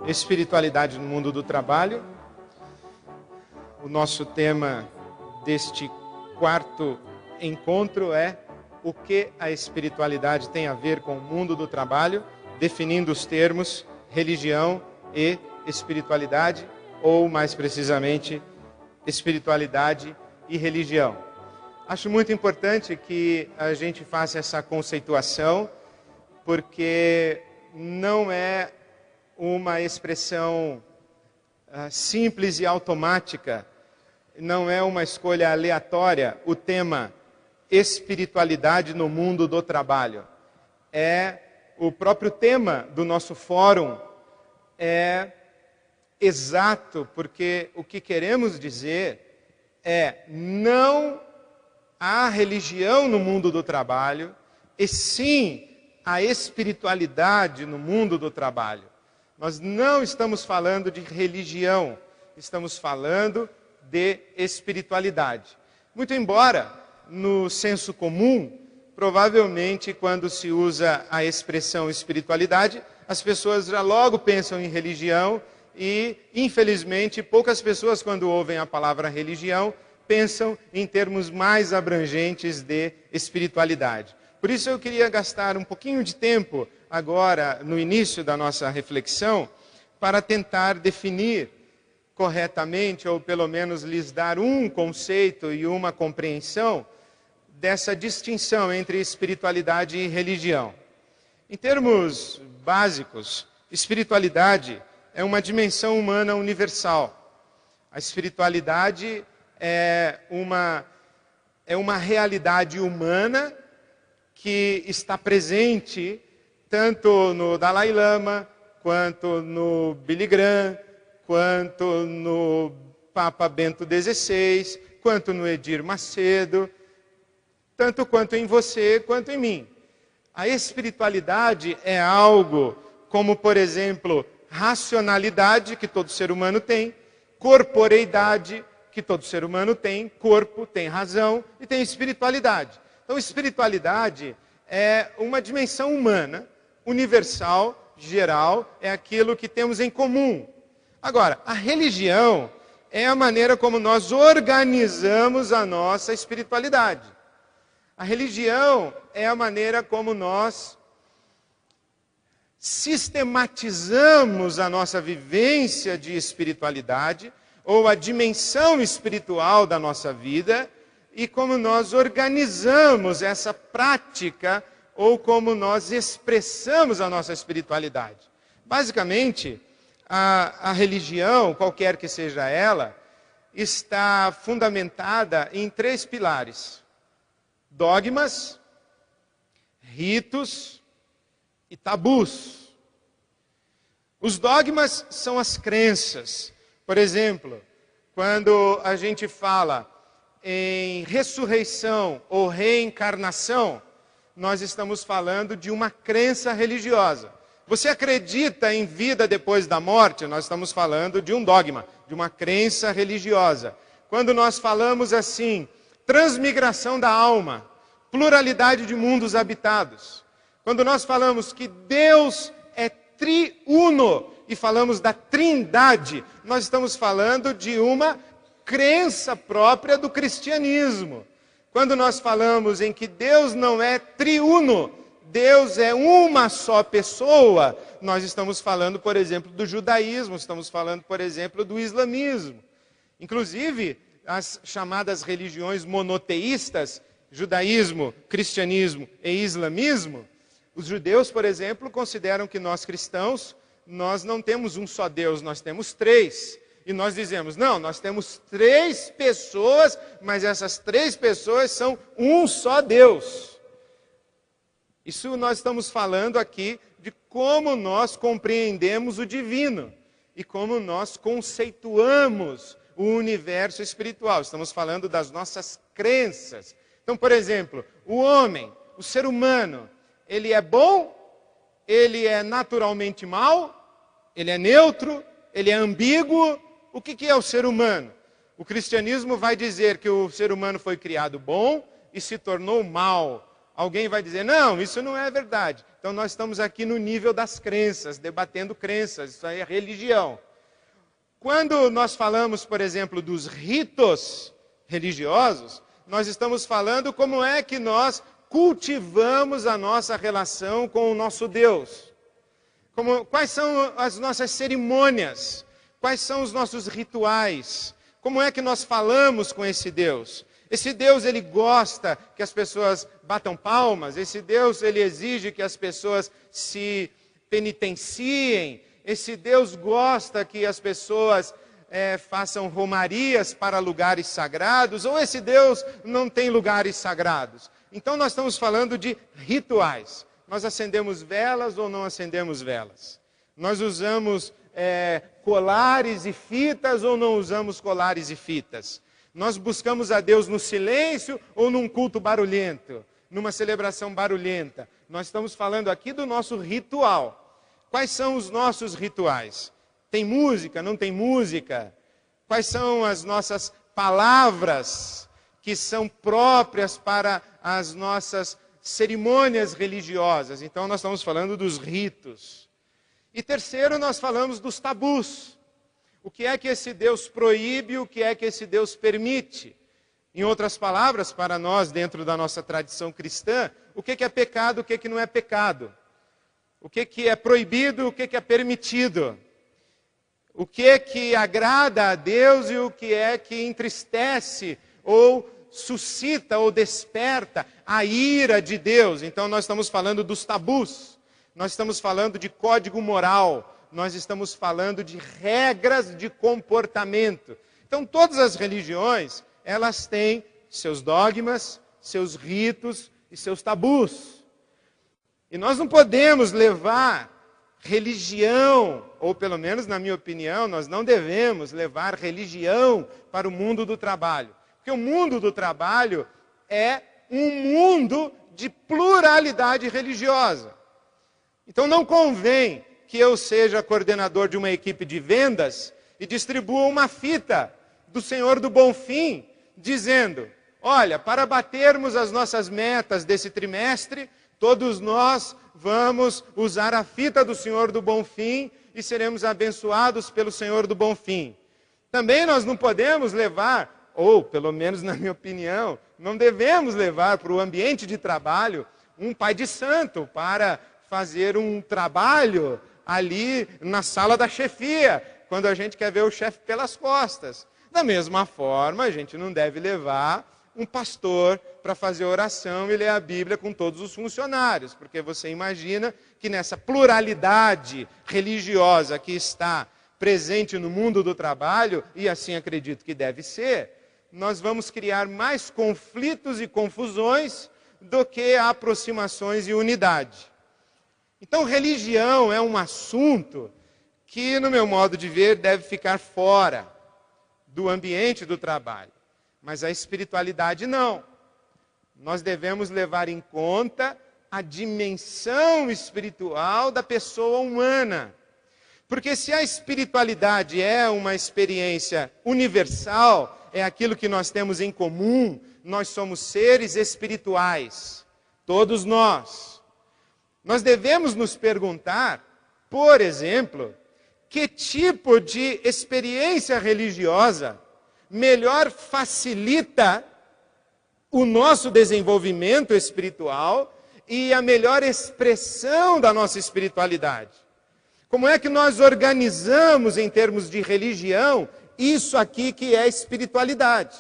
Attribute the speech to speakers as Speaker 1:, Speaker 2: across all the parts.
Speaker 1: Espiritualidade no mundo do trabalho. O nosso tema deste quarto encontro é o que a espiritualidade tem a ver com o mundo do trabalho, definindo os termos religião e espiritualidade, ou mais precisamente, espiritualidade e religião. Acho muito importante que a gente faça essa conceituação, porque não é uma expressão simples e automática, não é uma escolha aleatória o tema espiritualidade no mundo do trabalho. É o próprio tema do nosso fórum, é exato, porque o que queremos dizer é não há religião no mundo do trabalho, e sim a espiritualidade no mundo do trabalho. Nós não estamos falando de religião, estamos falando de espiritualidade. Muito embora, no senso comum, provavelmente quando se usa a expressão espiritualidade, as pessoas já logo pensam em religião e, infelizmente, poucas pessoas, quando ouvem a palavra religião, pensam em termos mais abrangentes de espiritualidade. Por isso eu queria gastar um pouquinho de tempo agora, no início da nossa reflexão, para tentar definir corretamente, ou pelo menos lhes dar um conceito e uma compreensão dessa distinção entre espiritualidade e religião. Em termos básicos, espiritualidade é uma dimensão humana universal. A espiritualidade é uma realidade humana que está presente tanto no Dalai Lama, quanto no Billy Graham, quanto no Papa Bento XVI, quanto no Edir Macedo, tanto quanto em você, quanto em mim. A espiritualidade é algo como, por exemplo, racionalidade, que todo ser humano tem, corporeidade, que todo ser humano tem, corpo, tem razão e tem espiritualidade. Então, espiritualidade é uma dimensão humana, universal, geral, é aquilo que temos em comum. Agora, a religião é a maneira como nós organizamos a nossa espiritualidade. A religião é a maneira como nós sistematizamos a nossa vivência de espiritualidade, ou a dimensão espiritual da nossa vida, e como nós organizamos essa prática, ou como nós expressamos a nossa espiritualidade. Basicamente, a religião, qualquer que seja ela, está fundamentada em 3 pilares: dogmas, ritos e tabus. Os dogmas são as crenças. Por exemplo, quando a gente fala em ressurreição ou reencarnação, nós estamos falando de uma crença religiosa. Você acredita em vida depois da morte? Nós estamos falando de um dogma, de uma crença religiosa. Quando nós falamos assim, transmigração da alma, pluralidade de mundos habitados. Quando nós falamos que Deus é triuno e falamos da trindade, nós estamos falando de uma crença própria do cristianismo. Quando nós falamos em que Deus não é triuno, Deus é uma só pessoa, nós estamos falando, por exemplo, do judaísmo, estamos falando, por exemplo, do islamismo. Inclusive, as chamadas religiões monoteístas, judaísmo, cristianismo e islamismo, os judeus, por exemplo, consideram que nós cristãos, nós não temos um só Deus, nós temos 3. E nós dizemos, não, nós temos 3 pessoas, mas essas 3 pessoas são um só Deus. Isso nós estamos falando aqui de como nós compreendemos o divino e como nós conceituamos o universo espiritual. Estamos falando das nossas crenças. Então, por exemplo, o homem, o ser humano, ele é bom, ele é naturalmente mau, ele é neutro, ele é ambíguo. O que é o ser humano? O cristianismo vai dizer que o ser humano foi criado bom e se tornou mal. alguém vai dizer, não, isso não é verdade. Então nós estamos aqui no nível das crenças, debatendo crenças, isso aí é religião. Quando nós falamos, por exemplo, dos ritos religiosos, nós estamos falando como é que nós cultivamos a nossa relação com o nosso Deus. Quais são as nossas cerimônias? Quais são os nossos rituais? Como é que nós falamos com esse Deus? Esse Deus, ele gosta que as pessoas batam palmas. Esse Deus, ele exige que as pessoas se penitenciem. Esse Deus gosta que as pessoas façam romarias para lugares sagrados. Ou esse Deus não tem lugares sagrados? Então nós estamos falando de rituais. Nós acendemos velas ou não acendemos velas? Nós usamos colares e fitas ou não usamos colares e fitas? Nós buscamos a Deus no silêncio ou num culto barulhento? Numa celebração barulhenta? Nós estamos falando aqui do nosso ritual. Quais são os nossos rituais? Tem música? Não tem música? Quais são as nossas palavras que são próprias para as nossas cerimônias religiosas? Então nós estamos falando dos ritos. E terceiro, nós falamos dos tabus. O que é que esse Deus proíbe, o que é que esse Deus permite? Em outras palavras, para nós, dentro da nossa tradição cristã, o que é pecado, o que não é pecado? O que é proibido, o que é permitido? O que agrada a Deus e o que é que entristece ou suscita ou desperta a ira de Deus? Então nós estamos falando dos tabus. Nós estamos falando de código moral. Nós estamos falando de regras de comportamento. Então todas as religiões, elas têm seus dogmas, seus ritos e seus tabus. E nós não podemos levar religião, ou pelo menos na minha opinião, nós não devemos levar religião para o mundo do trabalho. Porque o mundo do trabalho é um mundo de pluralidade religiosa. Então não convém que eu seja coordenador de uma equipe de vendas e distribua uma fita do Senhor do Bonfim, dizendo, olha, para batermos as nossas metas desse trimestre, todos nós vamos usar a fita do Senhor do Bonfim e seremos abençoados pelo Senhor do Bonfim. Também nós não podemos levar, ou pelo menos na minha opinião, não devemos levar para o ambiente de trabalho um pai de santo para fazer um trabalho ali na sala da chefia, quando a gente quer ver o chefe pelas costas. Da mesma forma, a gente não deve levar um pastor para fazer oração e ler a Bíblia com todos os funcionários, porque você imagina que nessa pluralidade religiosa que está presente no mundo do trabalho, e assim acredito que deve ser, nós vamos criar mais conflitos e confusões do que aproximações e unidade. Então, religião é um assunto que, no meu modo de ver, deve ficar fora do ambiente do trabalho. Mas a espiritualidade não. Nós devemos levar em conta a dimensão espiritual da pessoa humana. Porque se a espiritualidade é uma experiência universal, é aquilo que nós temos em comum, nós somos seres espirituais, todos nós. Nós devemos nos perguntar, por exemplo, que tipo de experiência religiosa melhor facilita o nosso desenvolvimento espiritual e a melhor expressão da nossa espiritualidade. Como é que nós organizamos em termos de religião isso aqui que é espiritualidade?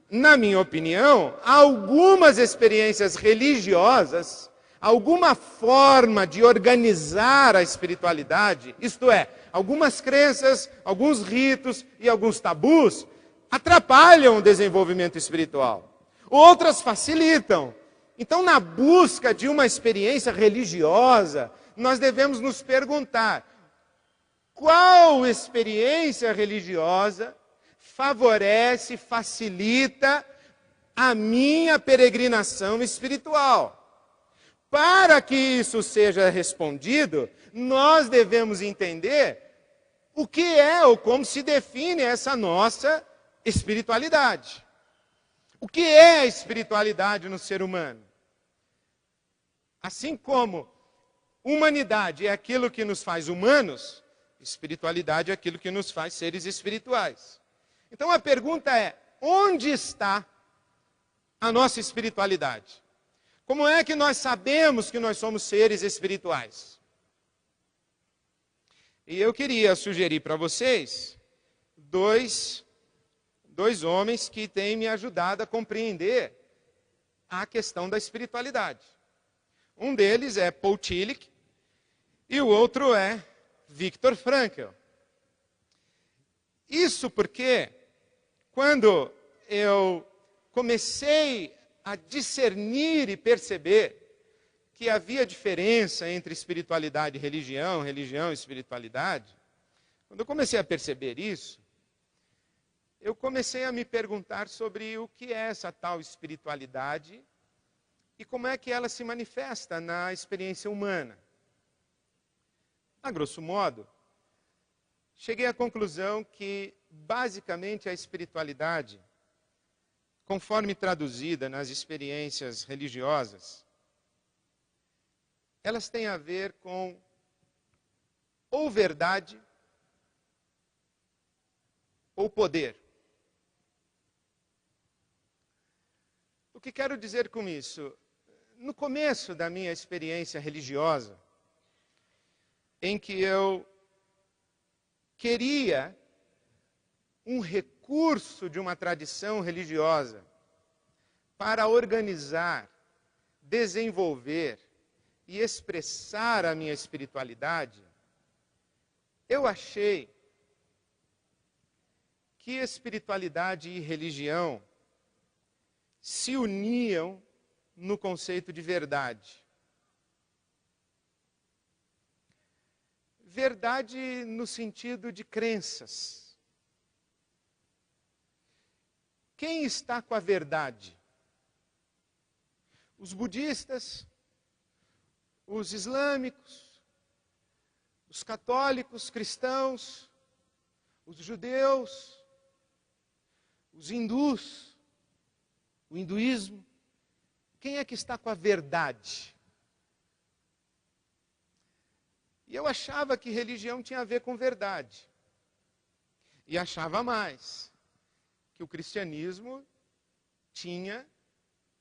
Speaker 1: Na minha opinião, algumas experiências religiosas, alguma forma de organizar a espiritualidade, isto é, algumas crenças, alguns ritos e alguns tabus, atrapalham o desenvolvimento espiritual. Outras facilitam. Então, na busca de uma experiência religiosa, nós devemos nos perguntar, qual experiência religiosa favorece, facilita a minha peregrinação espiritual? Para que isso seja respondido, nós devemos entender o que é ou como se define essa nossa espiritualidade. O que é a espiritualidade no ser humano? Assim como humanidade é aquilo que nos faz humanos, espiritualidade é aquilo que nos faz seres espirituais. Então a pergunta é, onde está a nossa espiritualidade? Como é que nós sabemos que nós somos seres espirituais? E eu queria sugerir para vocês dois homens que têm me ajudado a compreender a questão da espiritualidade. Um deles é Paul Tillich e o outro é Viktor Frankl. Isso porque, quando eu comecei a discernir e perceber que havia diferença entre espiritualidade e religião, religião e espiritualidade, quando eu comecei a perceber isso, eu comecei a me perguntar sobre o que é essa tal espiritualidade e como é que ela se manifesta na experiência humana. A grosso modo, cheguei à conclusão que, basicamente, a espiritualidade, conforme traduzida nas experiências religiosas, elas têm a ver com ou verdade ou poder. O que quero dizer com isso? No começo da minha experiência religiosa, em que eu queria um recurso de uma tradição religiosa para organizar, desenvolver e expressar a minha espiritualidade, eu achei que espiritualidade e religião se uniam no conceito de verdade. Verdade no sentido de crenças. Quem está com a verdade? Os budistas, os islâmicos, os católicos, cristãos, os judeus, os hindus, o hinduísmo. Quem é que está com a verdade? E eu achava que religião tinha a ver com verdade. E achava mais, que o cristianismo tinha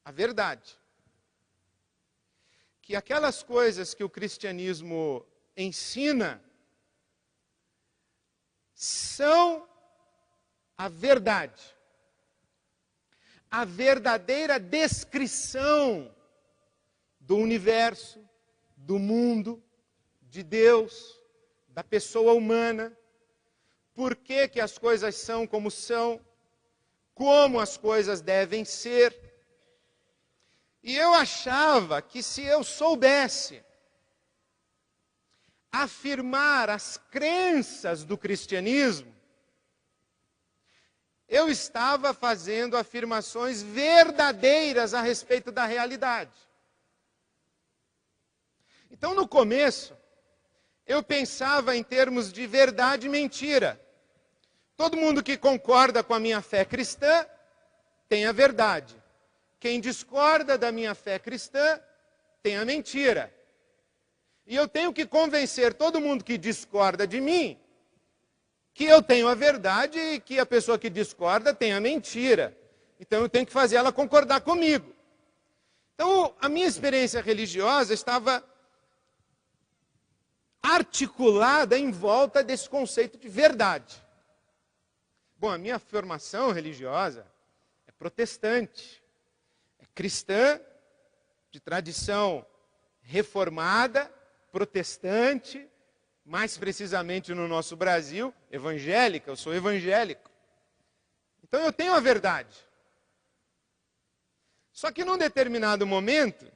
Speaker 1: a verdade. Que aquelas coisas que o cristianismo ensina são a verdade. A verdadeira descrição do universo, do mundo, de Deus, da pessoa humana, por que que as coisas são como as coisas devem ser. E eu achava que se eu soubesse afirmar as crenças do cristianismo, eu estava fazendo afirmações verdadeiras a respeito da realidade. Então, no começo, eu pensava em termos de verdade e mentira. Todo mundo que concorda com a minha fé cristã tem a verdade. Quem discorda da minha fé cristã tem a mentira. E eu tenho que convencer todo mundo que discorda de mim que eu tenho a verdade e que a pessoa que discorda tem a mentira. Então eu tenho que fazer ela concordar comigo. Então a minha experiência religiosa estava articulada em volta desse conceito de verdade. Bom, a minha formação religiosa é protestante, é cristã, de tradição reformada, protestante, mais precisamente no nosso Brasil, evangélica, eu sou evangélico. Então eu tenho a verdade. Só que num determinado momento,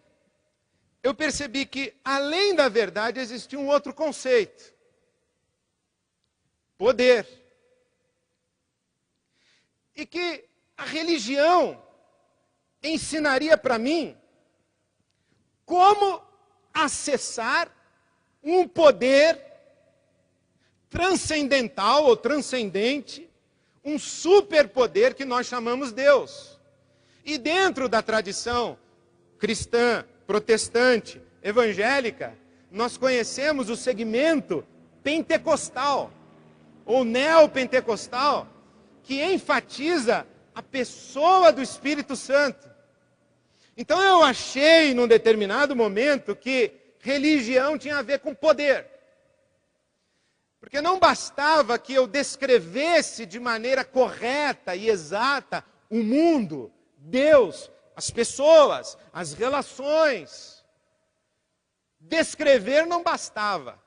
Speaker 1: eu percebi que além da verdade existia um outro conceito. Poder. E que a religião ensinaria para mim como acessar um poder transcendental ou transcendente, um superpoder que nós chamamos Deus. E dentro da tradição cristã, protestante, evangélica, nós conhecemos o segmento pentecostal, ou neopentecostal, que enfatiza a pessoa do Espírito Santo. Então eu achei, num determinado momento, que religião tinha a ver com poder. Porque não bastava que eu descrevesse de maneira correta e exata o mundo, Deus, as pessoas, as relações. Descrever não bastava.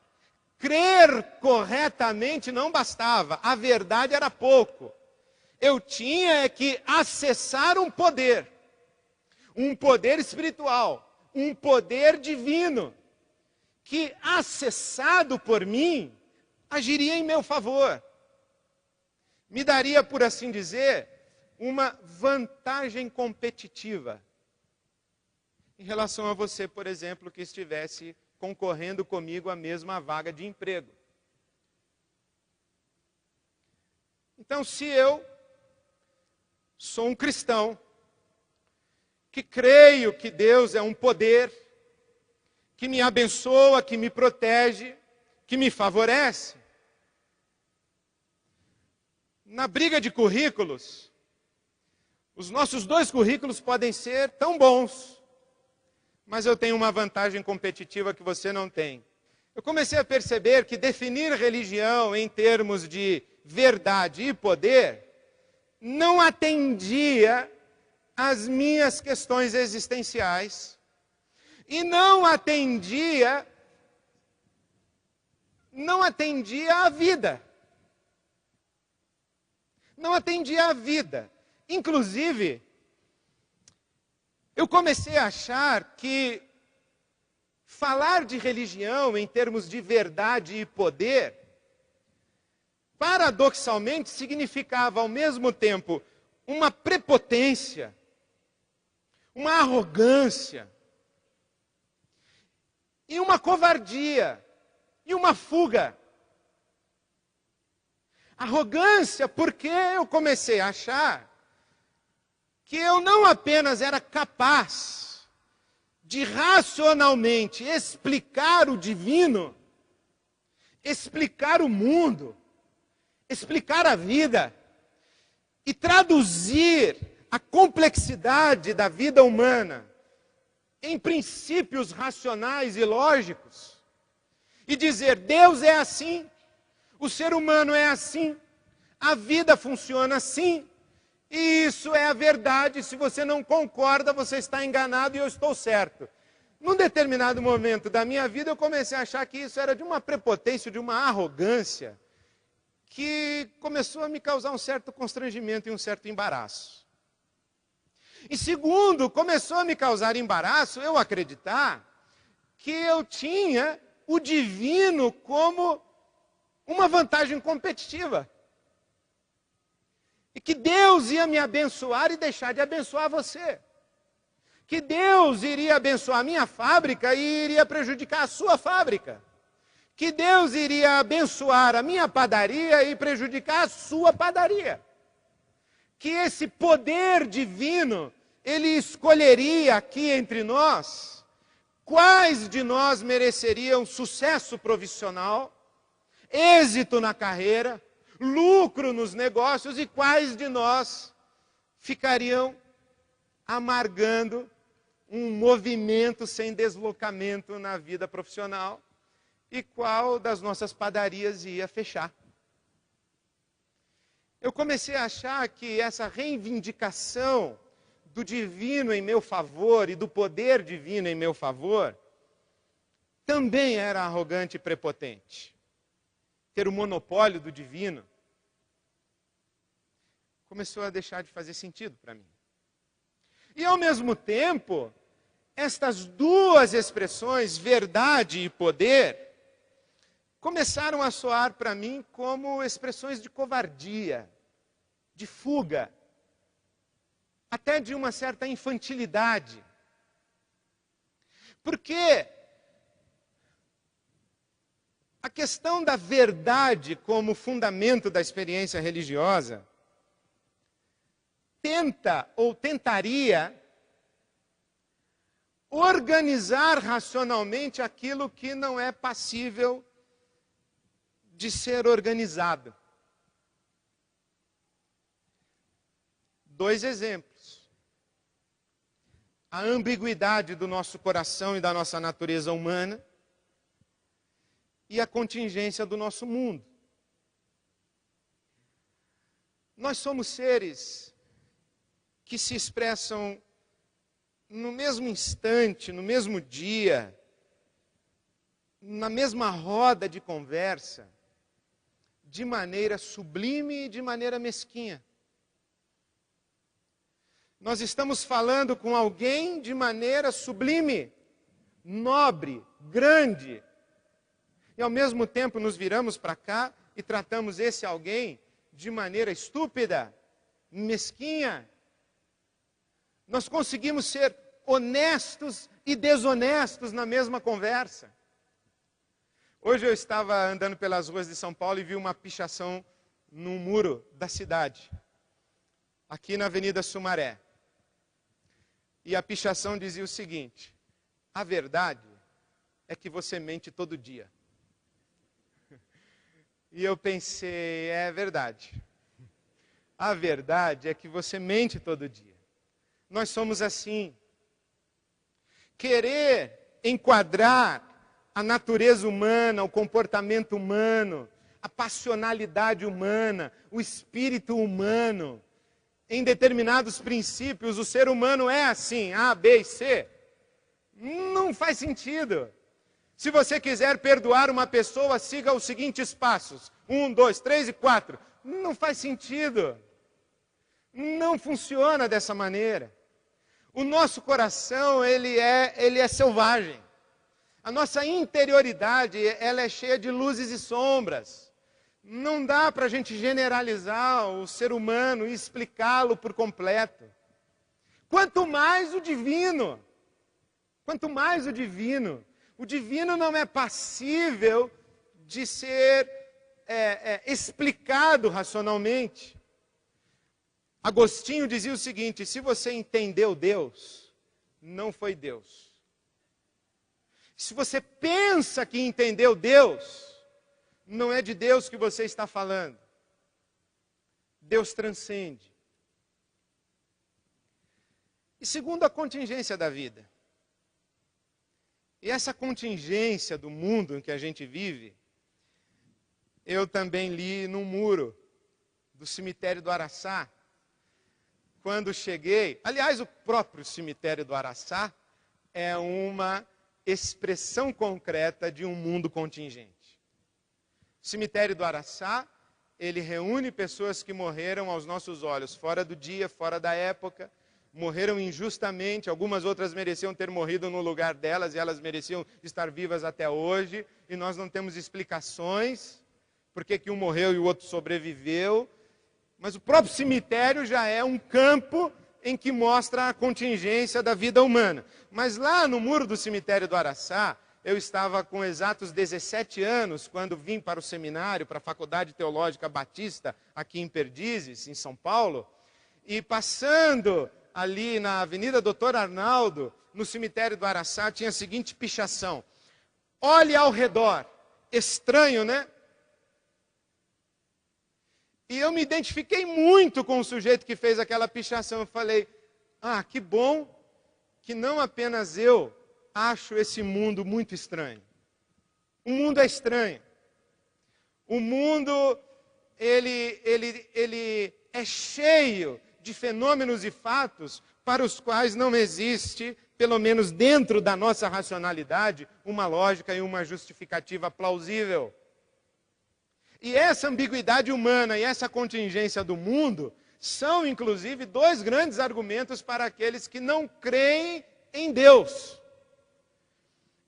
Speaker 1: Crer corretamente não bastava. A verdade era pouco. Eu tinha que acessar um poder espiritual, um poder divino, que acessado por mim, agiria em meu favor. Me daria, por assim dizer, uma vantagem competitiva em relação a você, por exemplo, que estivesse concorrendo comigo à mesma vaga de emprego. Então, se eu sou um cristão, que creio que Deus é um poder, que me abençoa, que me protege, que me favorece, na briga de currículos, os nossos 2 currículos podem ser tão bons, mas eu tenho uma vantagem competitiva que você não tem. Eu comecei a perceber que definir religião em termos de verdade e poder não atendia às minhas questões existenciais e não atendia à vida. Não atendia à vida. Inclusive, eu comecei a achar que falar de religião em termos de verdade e poder, paradoxalmente, significava ao mesmo tempo uma prepotência, uma arrogância, e uma covardia, e uma fuga. Arrogância porque eu comecei a achar que eu não apenas era capaz de racionalmente explicar o divino, explicar o mundo, explicar a vida e traduzir a complexidade da vida humana em princípios racionais e lógicos e dizer: Deus é assim, o ser humano é assim, a vida funciona assim, e isso é a verdade. Se você não concorda, você está enganado e eu estou certo. Num determinado momento da minha vida, eu comecei a achar que isso era de uma prepotência, de uma arrogância, que começou a me causar um certo constrangimento e um certo embaraço. E segundo, começou a me causar embaraço eu acreditar que eu tinha o divino como uma vantagem competitiva. E que Deus ia me abençoar e deixar de abençoar você. Que Deus iria abençoar a minha fábrica e iria prejudicar a sua fábrica. Que Deus iria abençoar a minha padaria e prejudicar a sua padaria. Que esse poder divino, ele escolheria aqui entre nós quais de nós mereceriam sucesso profissional, êxito na carreira, lucro nos negócios, e quais de nós ficariam amargando um movimento sem deslocamento na vida profissional, e qual das nossas padarias ia fechar. Eu comecei a achar que essa reivindicação do divino em meu favor e do poder divino em meu favor também era arrogante e prepotente. Ter o monopólio do divino começou a deixar de fazer sentido para mim. E ao mesmo tempo, estas duas expressões, verdade e poder, começaram a soar para mim como expressões de covardia, de fuga, até de uma certa infantilidade. Porque a questão da verdade como fundamento da experiência religiosa tenta ou tentaria organizar racionalmente aquilo que não é passível de ser organizado. 2 exemplos. A ambiguidade do nosso coração e da nossa natureza humana e a contingência do nosso mundo. Nós somos seres que se expressam no mesmo instante, no mesmo dia, na mesma roda de conversa, de maneira sublime e de maneira mesquinha. Nós estamos falando com alguém de maneira sublime, nobre, grande, e ao mesmo tempo nos viramos para cá e tratamos esse alguém de maneira estúpida, mesquinha. Nós conseguimos ser honestos e desonestos na mesma conversa. Hoje eu estava andando pelas ruas de São Paulo e vi uma pichação no muro da cidade, aqui na Avenida Sumaré. E a pichação dizia o seguinte: a verdade é que você mente todo dia. E eu pensei, é verdade. A verdade é que você mente todo dia. Nós somos assim. Querer enquadrar a natureza humana, o comportamento humano, a passionalidade humana, o espírito humano, em determinados princípios, o ser humano é assim, A, B e C, não faz sentido. Se você quiser perdoar uma pessoa, siga os seguintes passos: 1, 2, 3 e 4. Não faz sentido. Não funciona dessa maneira. O nosso coração, ele é selvagem. A nossa interioridade, ela é cheia de luzes e sombras. Não dá para a gente generalizar o ser humano e explicá-lo por completo. Quanto mais o divino. Quanto mais o divino. O divino não é passível de ser explicado racionalmente. Agostinho dizia o seguinte: se você entendeu Deus, não foi Deus. Se você pensa que entendeu Deus, não é de Deus que você está falando. Deus transcende. E segundo, a contingência da vida. E essa contingência do mundo em que a gente vive, eu também li no muro do cemitério do Araçá, quando cheguei. Aliás, o próprio cemitério do Araçá é uma expressão concreta de um mundo contingente. O cemitério do Araçá, ele reúne pessoas que morreram aos nossos olhos, fora do dia, fora da época, morreram injustamente, algumas outras mereciam ter morrido no lugar delas, e elas mereciam estar vivas até hoje, e nós não temos explicações, por que um morreu e o outro sobreviveu, mas o próprio cemitério já é um campo em que mostra a contingência da vida humana. Mas lá no muro do cemitério do Araçá, eu estava com exatos 17 anos, quando vim para o seminário, para a Faculdade Teológica Batista, aqui em Perdizes, em São Paulo, e passando ali na Avenida Doutor Arnaldo, no cemitério do Araçá, tinha a seguinte pichação: olhe ao redor. Estranho, né? E eu me identifiquei muito com o sujeito que fez aquela pichação. Eu falei, que bom que não apenas eu acho esse mundo muito estranho. O mundo é estranho. O mundo, ele é cheio de fenômenos e fatos para os quais não existe, pelo menos dentro da nossa racionalidade, uma lógica e uma justificativa plausível. E essa ambiguidade humana e essa contingência do mundo são, inclusive, 2 grandes argumentos para aqueles que não creem em Deus.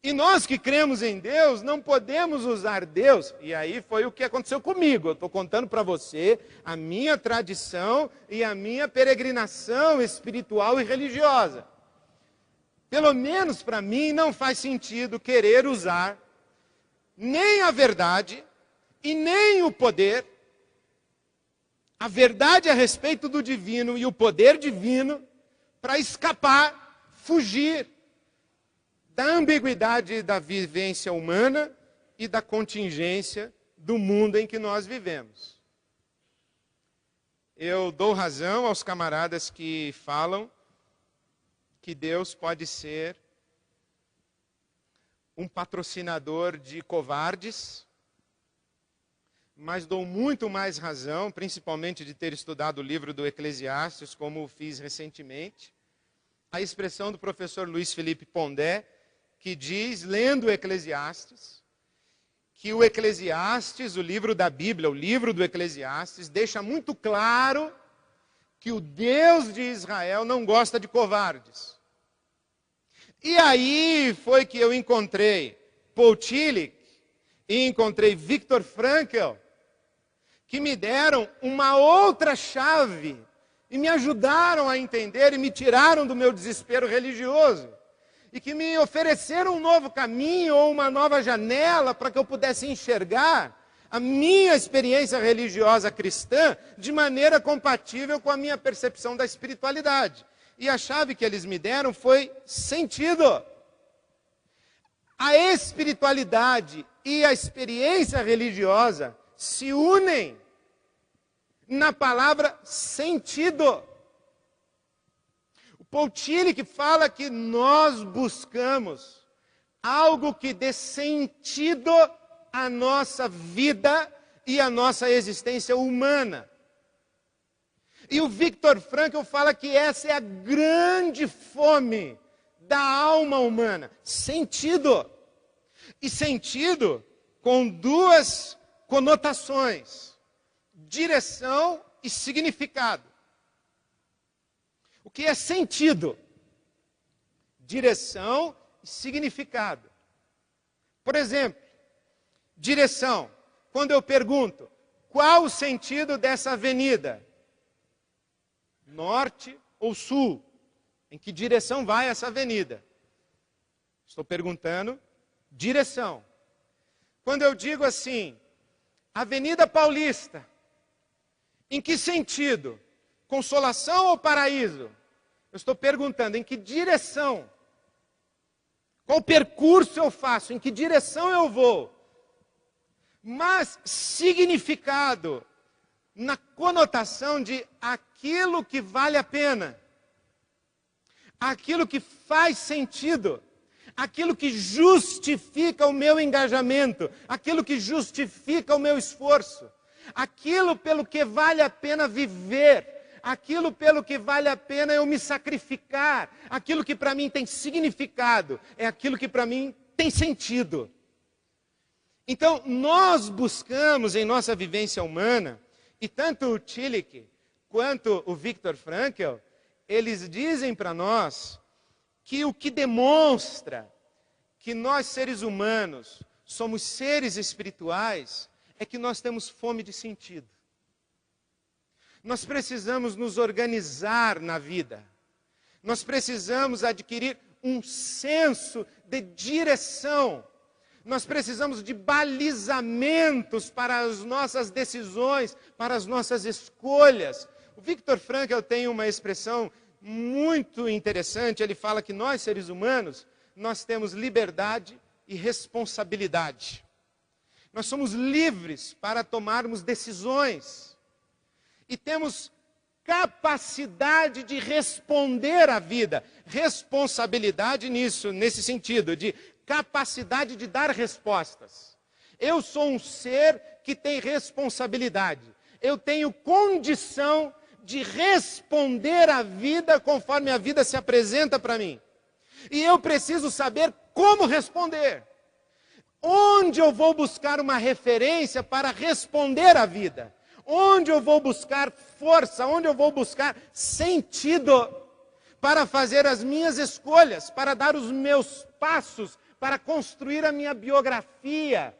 Speaker 1: E nós que cremos em Deus, não podemos usar Deus. E aí foi o que aconteceu comigo. Eu estou contando para você a minha tradição e a minha peregrinação espiritual e religiosa. Pelo menos para mim não faz sentido querer usar nem a verdade e nem o poder, a verdade a respeito do divino e o poder divino, para escapar, fugir da ambiguidade da vivência humana e da contingência do mundo em que nós vivemos. Eu dou razão aos camaradas que falam que Deus pode ser um patrocinador de covardes, mas dou muito mais razão, principalmente de ter estudado o livro do Eclesiastes, como fiz recentemente, a expressão do professor Luiz Felipe Pondé, que diz, lendo o Eclesiastes, que o Eclesiastes, o livro da Bíblia, o livro do Eclesiastes, deixa muito claro que o Deus de Israel não gosta de covardes. E aí foi que eu encontrei Paul Tillich e encontrei Viktor Frankl, que me deram uma outra chave e me ajudaram a entender e me tiraram do meu desespero religioso. E que me ofereceram um novo caminho ou uma nova janela para que eu pudesse enxergar a minha experiência religiosa cristã de maneira compatível com a minha percepção da espiritualidade. E a chave que eles me deram foi sentido. A espiritualidade e a experiência religiosa se unem na palavra sentido. Paul Tillich fala que nós buscamos algo que dê sentido à nossa vida e à nossa existência humana. E o Viktor Frankl fala que essa é a grande fome da alma humana. Sentido. E sentido com duas conotações: direção e significado. O que é sentido? Direção e significado. Por exemplo, direção. Quando eu pergunto, qual o sentido dessa avenida? Norte ou sul? Em que direção vai essa avenida? Estou perguntando direção. Quando eu digo assim, Avenida Paulista, em que sentido? Consolação ou paraíso? Eu estou perguntando em que direção? Qual percurso eu faço? Em que direção eu vou? Mas significado na conotação de aquilo que vale a pena, aquilo que faz sentido, aquilo que justifica o meu engajamento, aquilo que justifica o meu esforço, aquilo pelo que vale a pena viver, aquilo pelo que vale a pena eu me sacrificar, aquilo que para mim tem significado, é aquilo que para mim tem sentido. Então, nós buscamos em nossa vivência humana, e tanto o Tillich quanto o Viktor Frankl, eles dizem para nós que o que demonstra que nós seres humanos somos seres espirituais é que nós temos fome de sentido. Nós precisamos nos organizar na vida. Nós precisamos adquirir um senso de direção. Nós precisamos de balizamentos para as nossas decisões, para as nossas escolhas. O Viktor Frankl tem uma expressão muito interessante. Ele fala que nós, seres humanos, nós temos liberdade e responsabilidade. Nós somos livres para tomarmos decisões. E temos capacidade de responder à vida. Responsabilidade nisso, nesse sentido, de capacidade de dar respostas. Eu sou um ser que tem responsabilidade. Eu tenho condição de responder à vida conforme a vida se apresenta para mim. E eu preciso saber como responder. Onde eu vou buscar uma referência para responder à vida? Onde eu vou buscar força? Onde eu vou buscar sentido para fazer as minhas escolhas, para dar os meus passos, para construir a minha biografia?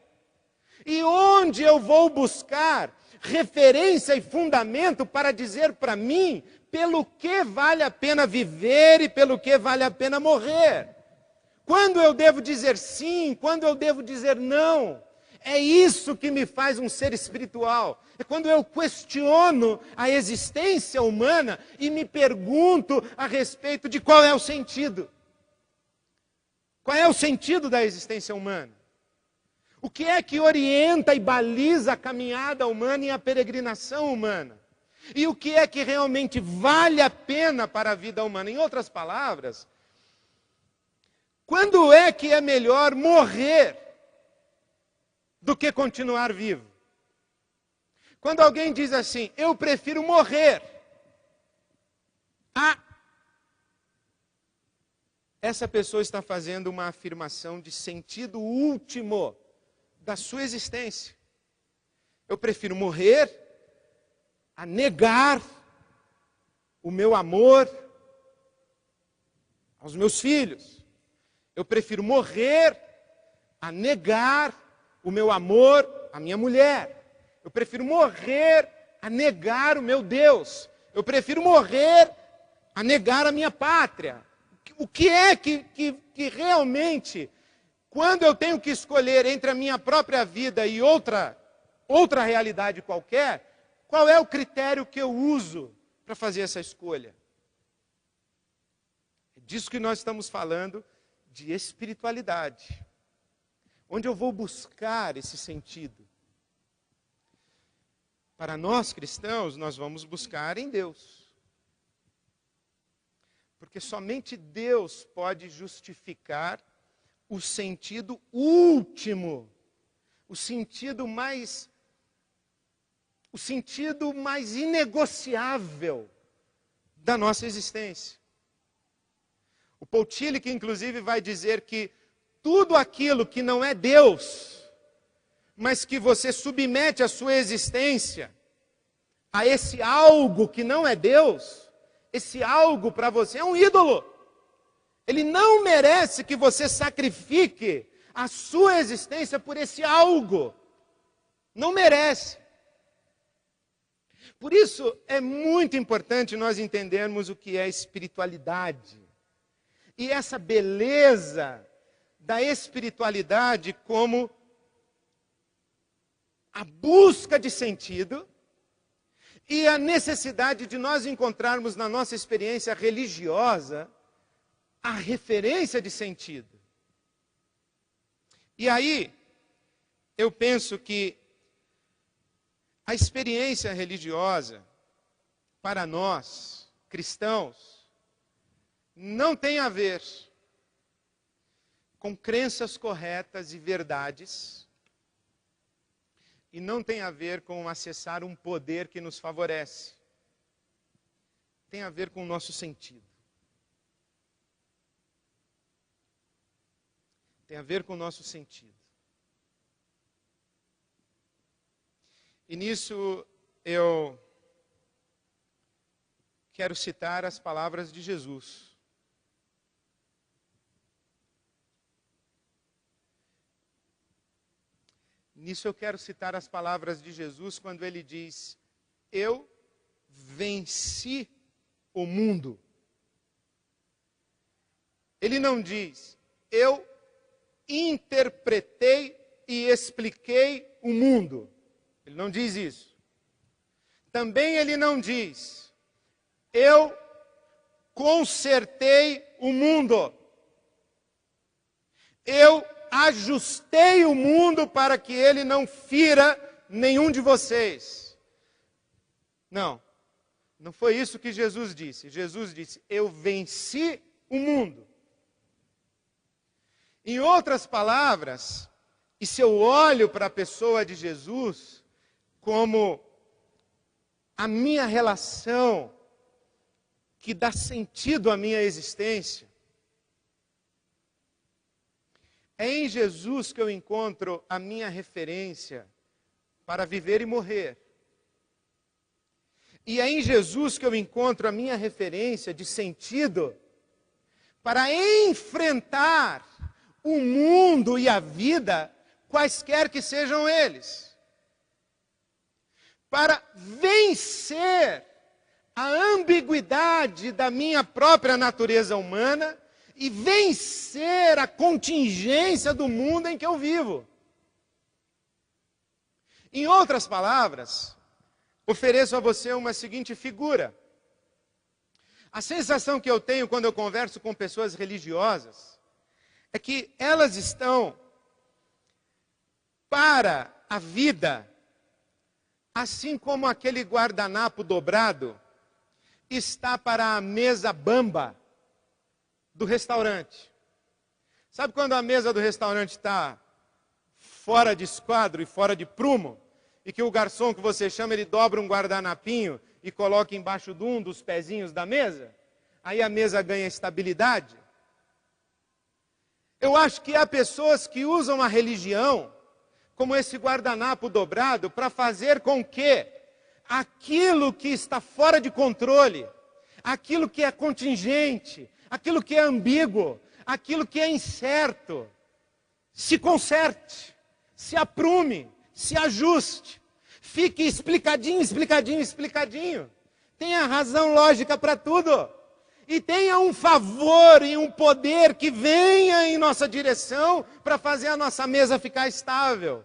Speaker 1: E onde eu vou buscar referência e fundamento para dizer para mim pelo que vale a pena viver e pelo que vale a pena morrer? Quando eu devo dizer sim, quando eu devo dizer não? É isso que me faz um ser espiritual. É quando eu questiono a existência humana e me pergunto a respeito de qual é o sentido. Qual é o sentido da existência humana? O que é que orienta e baliza a caminhada humana e a peregrinação humana? E o que é que realmente vale a pena para a vida humana? Em outras palavras, quando é que é melhor morrer do que continuar vivo? Quando alguém diz assim, eu prefiro morrer, essa pessoa está fazendo uma afirmação de sentido último da sua existência. Eu prefiro morrer a negar o meu amor aos meus filhos. Eu prefiro morrer a negar o meu amor à minha mulher. Eu prefiro morrer a negar o meu Deus. Eu prefiro morrer a negar a minha pátria. O que é que realmente, quando eu tenho que escolher entre a minha própria vida e outra realidade qualquer, qual é o critério que eu uso para fazer essa escolha? É disso que nós estamos falando, de espiritualidade. Onde eu vou buscar esse sentido? Para nós cristãos, nós vamos buscar em Deus. Porque somente Deus pode justificar o sentido último, o sentido mais inegociável da nossa existência. O Paul Tillich, inclusive, vai dizer que tudo aquilo que não é Deus, mas que você submete a sua existência a esse algo que não é Deus, esse algo para você é um ídolo. Ele não merece que você sacrifique a sua existência por esse algo. Não merece. Por isso é muito importante nós entendermos o que é espiritualidade. E essa beleza da espiritualidade como a busca de sentido e a necessidade de nós encontrarmos na nossa experiência religiosa a referência de sentido. E aí, eu penso que a experiência religiosa, para nós, cristãos, não tem a ver com crenças corretas e verdades, e não tem a ver com acessar um poder que nos favorece. Tem a ver com o nosso sentido. Tem a ver com o nosso sentido. E nisso eu quero citar as palavras de Jesus. Nisso eu quero citar as palavras de Jesus quando ele diz: eu venci o mundo. Ele não diz, eu interpretei e expliquei o mundo. Ele não diz isso. Também ele não diz, eu consertei o mundo. Eu ajustei o mundo para que ele não fira nenhum de vocês. Não, não foi isso que Jesus disse. Jesus disse, eu venci o mundo. Em outras palavras, e se eu olho para a pessoa de Jesus como a minha relação que dá sentido à minha existência, é em Jesus que eu encontro a minha referência para viver e morrer. E é em Jesus que eu encontro a minha referência de sentido para enfrentar o mundo e a vida, quaisquer que sejam eles. Para vencer a ambiguidade da minha própria natureza humana e vencer a contingência do mundo em que eu vivo. Em outras palavras, ofereço a você uma seguinte figura. A sensação que eu tenho quando eu converso com pessoas religiosas é que elas estão para a vida, assim como aquele guardanapo dobrado está para a mesa bamba do restaurante. Sabe quando a mesa do restaurante está fora de esquadro e fora de prumo, e que o garçom que você chama, ele dobra um guardanapinho e coloca embaixo de um dos pezinhos da mesa? Aí a mesa ganha estabilidade. Eu acho que há pessoas que usam a religião como esse guardanapo dobrado para fazer com que aquilo que está fora de controle, aquilo que é contingente, aquilo que é ambíguo, aquilo que é incerto, se conserte, se aprume, se ajuste, fique explicadinho, explicadinho, explicadinho. Tenha razão lógica para tudo. E tenha um favor e um poder que venha em nossa direção para fazer a nossa mesa ficar estável.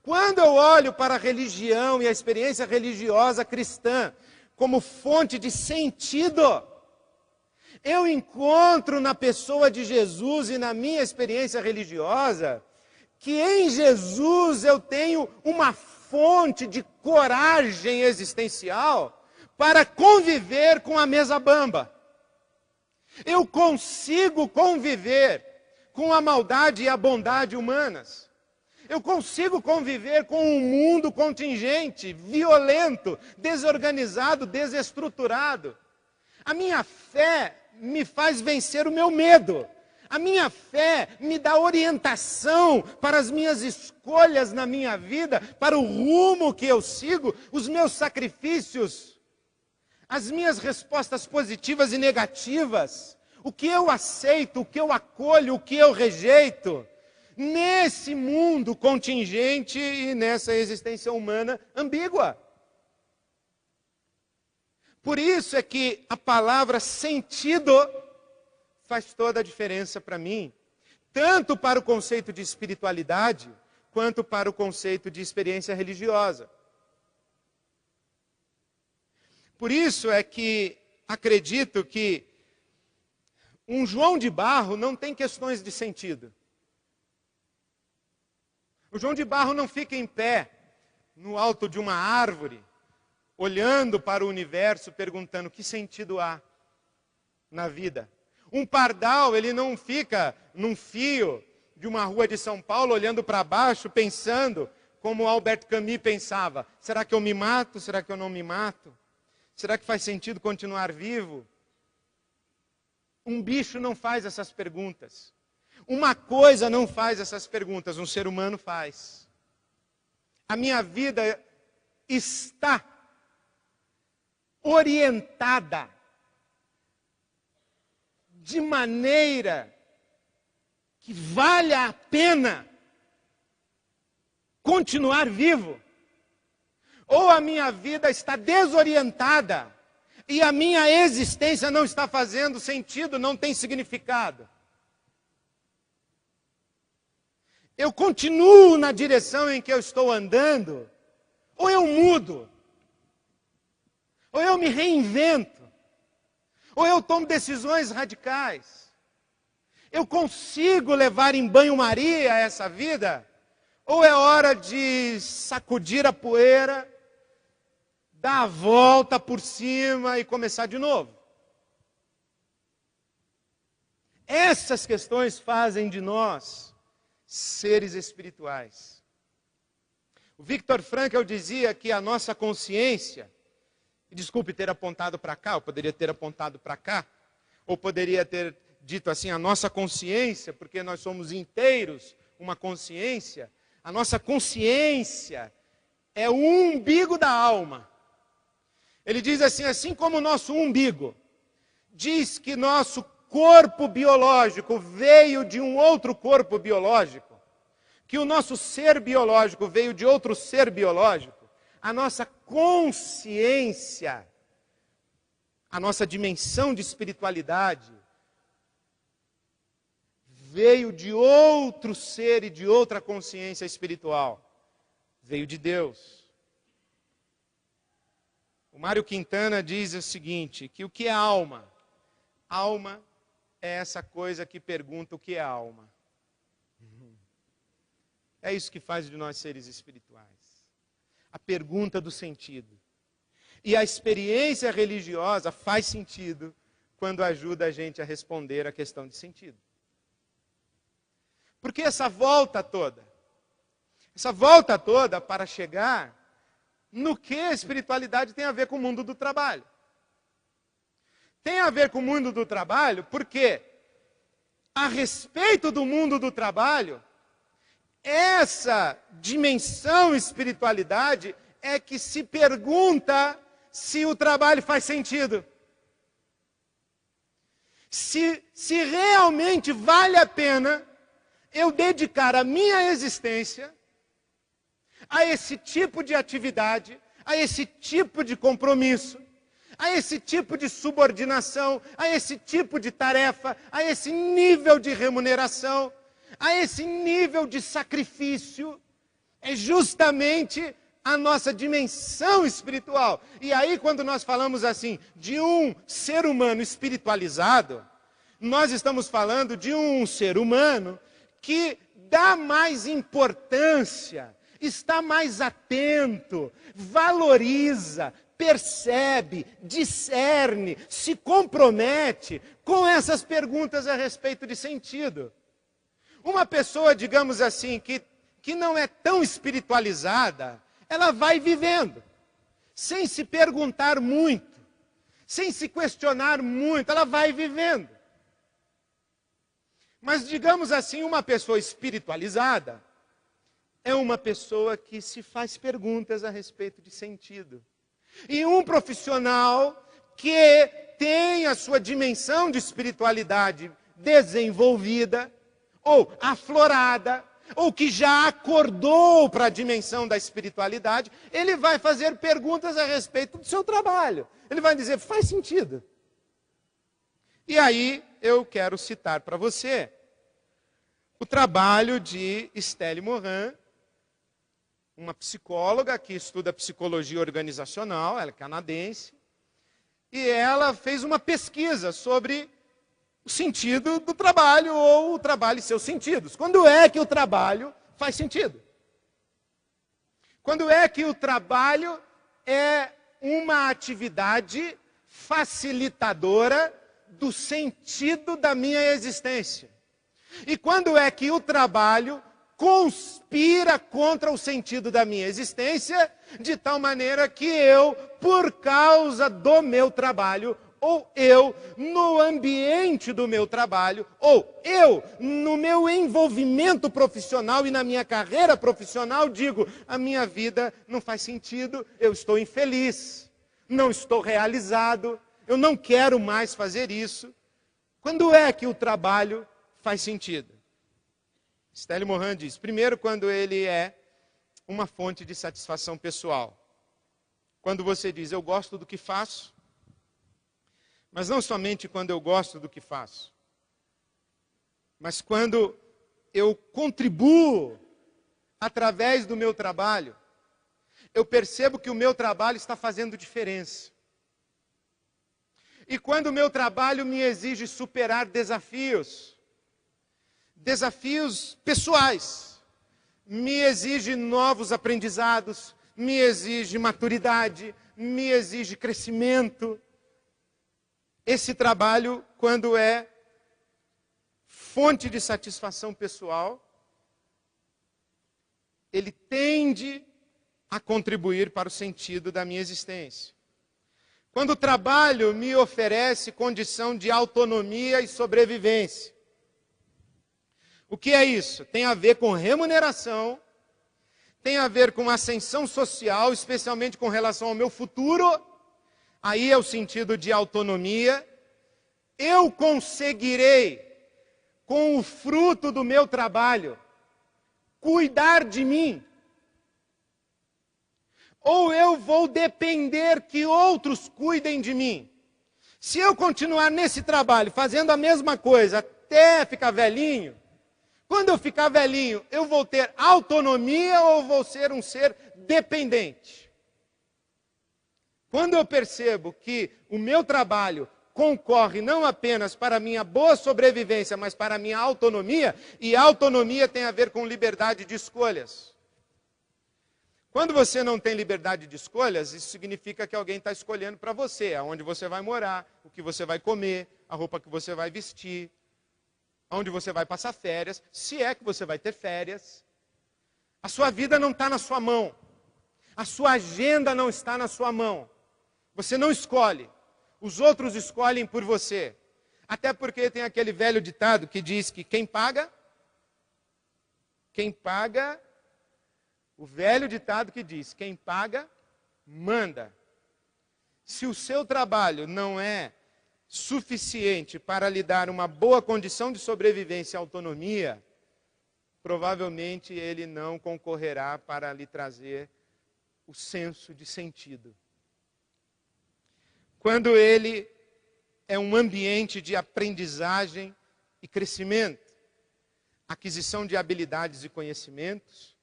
Speaker 1: Quando eu olho para a religião e a experiência religiosa cristã como fonte de sentido, eu encontro na pessoa de Jesus e na minha experiência religiosa que em Jesus eu tenho uma fonte de coragem existencial para conviver com a mesa bamba. Eu consigo conviver com a maldade e a bondade humanas. Eu consigo conviver com um mundo contingente, violento, desorganizado, desestruturado. A minha fé me faz vencer o meu medo. A minha fé me dá orientação para as minhas escolhas na minha vida, para o rumo que eu sigo, os meus sacrifícios, as minhas respostas positivas e negativas, o que eu aceito, o que eu acolho, o que eu rejeito, nesse mundo contingente e nessa existência humana ambígua. Por isso é que a palavra sentido faz toda a diferença para mim, tanto para o conceito de espiritualidade, quanto para o conceito de experiência religiosa. Por isso é que acredito que um João de Barro não tem questões de sentido. O João de Barro não fica em pé no alto de uma árvore, olhando para o universo, perguntando que sentido há na vida. Um pardal, ele não fica num fio de uma rua de São Paulo, olhando para baixo, pensando como Albert Camus pensava. Será que eu me mato? Será que eu não me mato? Será que faz sentido continuar vivo? Um bicho não faz essas perguntas. Uma coisa não faz essas perguntas, um ser humano faz. A minha vida está orientada de maneira que vale a pena continuar vivo. Ou a minha vida está desorientada e a minha existência não está fazendo sentido, não tem significado. Eu continuo na direção em que eu estou andando, ou eu mudo, ou eu me reinvento, ou eu tomo decisões radicais. Eu consigo levar em banho-maria essa vida, ou é hora de sacudir a poeira, dar a volta por cima e começar de novo? Essas questões fazem de nós seres espirituais. O Viktor Frankl dizia que a nossa consciência, e desculpe ter apontado para cá, eu poderia ter apontado para cá, ou poderia ter dito assim, a nossa consciência, porque nós somos inteiros, uma consciência, a nossa consciência é o umbigo da alma. Ele diz assim, assim como o nosso umbigo diz que nosso corpo biológico veio de um outro corpo biológico, que o nosso ser biológico veio de outro ser biológico, a nossa consciência, a nossa dimensão de espiritualidade, veio de outro ser e de outra consciência espiritual, veio de Deus. O Mário Quintana diz o seguinte, que o que é alma? Alma é essa coisa que pergunta o que é alma. É isso que faz de nós seres espirituais. A pergunta do sentido. E a experiência religiosa faz sentido quando ajuda a gente a responder a questão de sentido. Porque essa volta toda para chegar no que a espiritualidade tem a ver com o mundo do trabalho. Tem a ver com o mundo do trabalho porque, a respeito do mundo do trabalho, essa dimensão espiritualidade é que se pergunta se o trabalho faz sentido. Se realmente vale a pena eu dedicar a minha existência a esse tipo de atividade, a esse tipo de compromisso, a esse tipo de subordinação, a esse tipo de tarefa, a esse nível de remuneração, a esse nível de sacrifício. É justamente a nossa dimensão espiritual. E aí, quando nós falamos assim de um ser humano espiritualizado, nós estamos falando de um ser humano que dá mais importância, está mais atento, valoriza, percebe, discerne, se compromete com essas perguntas a respeito de sentido. Uma pessoa, digamos assim, que não é tão espiritualizada, ela vai vivendo, sem se perguntar muito, sem se questionar muito, ela vai vivendo. Mas, digamos assim, uma pessoa espiritualizada é uma pessoa que se faz perguntas a respeito de sentido. E um profissional que tem a sua dimensão de espiritualidade desenvolvida, ou aflorada, ou que já acordou para a dimensão da espiritualidade, ele vai fazer perguntas a respeito do seu trabalho. Ele vai dizer, faz sentido. E aí eu quero citar para você o trabalho de Estelle Morin, uma psicóloga que estuda psicologia organizacional, ela é canadense, e ela fez uma pesquisa sobre o sentido do trabalho, ou o trabalho e seus sentidos. Quando é que o trabalho faz sentido? Quando é que o trabalho é uma atividade facilitadora do sentido da minha existência? E quando é que o trabalho conspira contra o sentido da minha existência, de tal maneira que eu, por causa do meu trabalho, ou eu, no ambiente do meu trabalho, ou eu, no meu envolvimento profissional e na minha carreira profissional, digo, a minha vida não faz sentido, eu estou infeliz, não estou realizado, eu não quero mais fazer isso. Quando é que o trabalho faz sentido? Estelle Morin diz, primeiro, quando ele é uma fonte de satisfação pessoal. Quando você diz, eu gosto do que faço, mas não somente quando eu gosto do que faço, mas quando eu contribuo através do meu trabalho, eu percebo que o meu trabalho está fazendo diferença. E quando o meu trabalho me exige superar desafios pessoais, me exige novos aprendizados, me exige maturidade, me exige crescimento. Esse trabalho, quando é fonte de satisfação pessoal, ele tende a contribuir para o sentido da minha existência. Quando o trabalho me oferece condição de autonomia e sobrevivência. O que é isso? Tem a ver com remuneração, tem a ver com ascensão social, especialmente com relação ao meu futuro. Aí é o sentido de autonomia. Eu conseguirei, com o fruto do meu trabalho, cuidar de mim. Ou eu vou depender que outros cuidem de mim. Se eu continuar nesse trabalho, fazendo a mesma coisa, até ficar velhinho, quando eu ficar velhinho, eu vou ter autonomia ou vou ser um ser dependente? Quando eu percebo que o meu trabalho concorre não apenas para a minha boa sobrevivência, mas para a minha autonomia, e autonomia tem a ver com liberdade de escolhas. Quando você não tem liberdade de escolhas, isso significa que alguém está escolhendo para você, aonde você vai morar, o que você vai comer, a roupa que você vai vestir, aonde você vai passar férias, se é que você vai ter férias. A sua vida não está na sua mão. A sua agenda não está na sua mão. Você não escolhe. Os outros escolhem por você. Até porque tem aquele velho ditado que diz que quem paga, o velho ditado que diz, quem paga, manda. Se o seu trabalho não é suficiente para lhe dar uma boa condição de sobrevivência e autonomia, provavelmente ele não concorrerá para lhe trazer o senso de sentido. Quando ele é um ambiente de aprendizagem e crescimento, aquisição de habilidades e conhecimentos,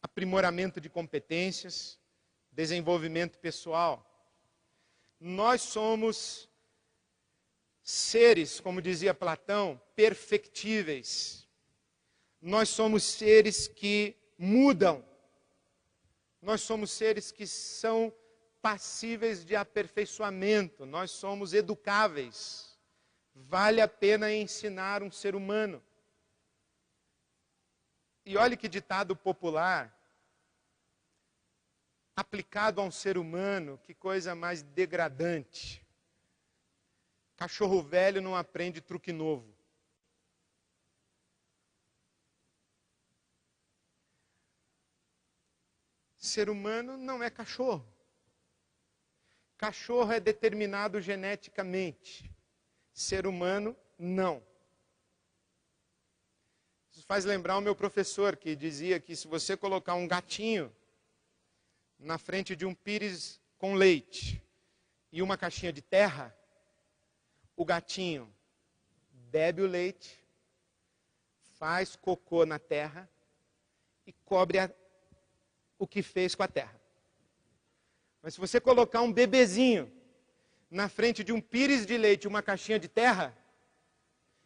Speaker 1: aprimoramento de competências, desenvolvimento pessoal. Nós somos seres, como dizia Platão, perfectíveis. Nós somos seres que mudam. Nós somos seres que são passíveis de aperfeiçoamento. Nós somos educáveis. Vale a pena ensinar um ser humano. E olhe que ditado popular, aplicado a um ser humano, que coisa mais degradante. Cachorro velho não aprende truque novo. Ser humano não é cachorro. Cachorro é determinado geneticamente. Ser humano, não. Isso faz lembrar o meu professor, que dizia que se você colocar um gatinho na frente de um pires com leite e uma caixinha de terra, o gatinho bebe o leite, faz cocô na terra e cobre o que fez com a terra. Mas se você colocar um bebezinho na frente de um pires de leite e uma caixinha de terra,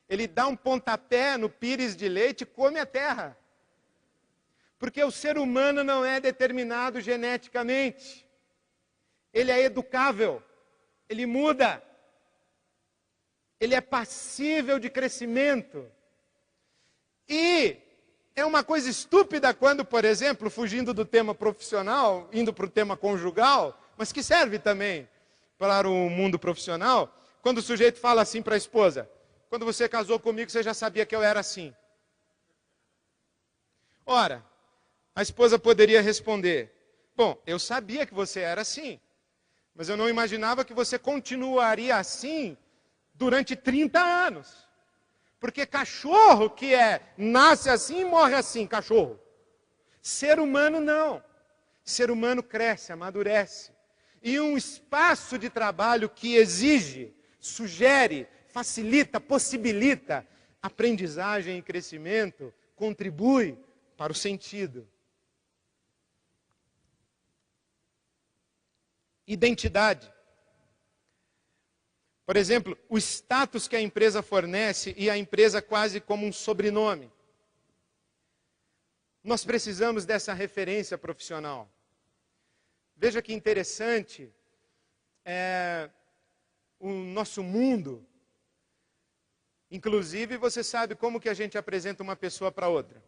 Speaker 1: ele dá um pontapé no pires de leite e come a terra. Porque o ser humano não é determinado geneticamente. Ele é educável. Ele muda. Ele é passível de crescimento. E é uma coisa estúpida quando, por exemplo, fugindo do tema profissional, indo para o tema conjugal, mas que serve também para o mundo profissional, quando o sujeito fala assim para a esposa: quando você casou comigo, você já sabia que eu era assim. Ora, a esposa poderia responder: bom, eu sabia que você era assim, mas eu não imaginava que você continuaria assim durante 30 anos. Porque cachorro que nasce assim, morre assim, cachorro. Ser humano não. Ser humano cresce, amadurece. E um espaço de trabalho que exige, sugere, facilita, possibilita aprendizagem e crescimento, contribui para o sentido. Identidade. Por exemplo, o status que a empresa fornece e a empresa quase como um sobrenome. Nós precisamos dessa referência profissional. Veja que interessante, o nosso mundo. Inclusive, você sabe como que a gente apresenta uma pessoa para outra.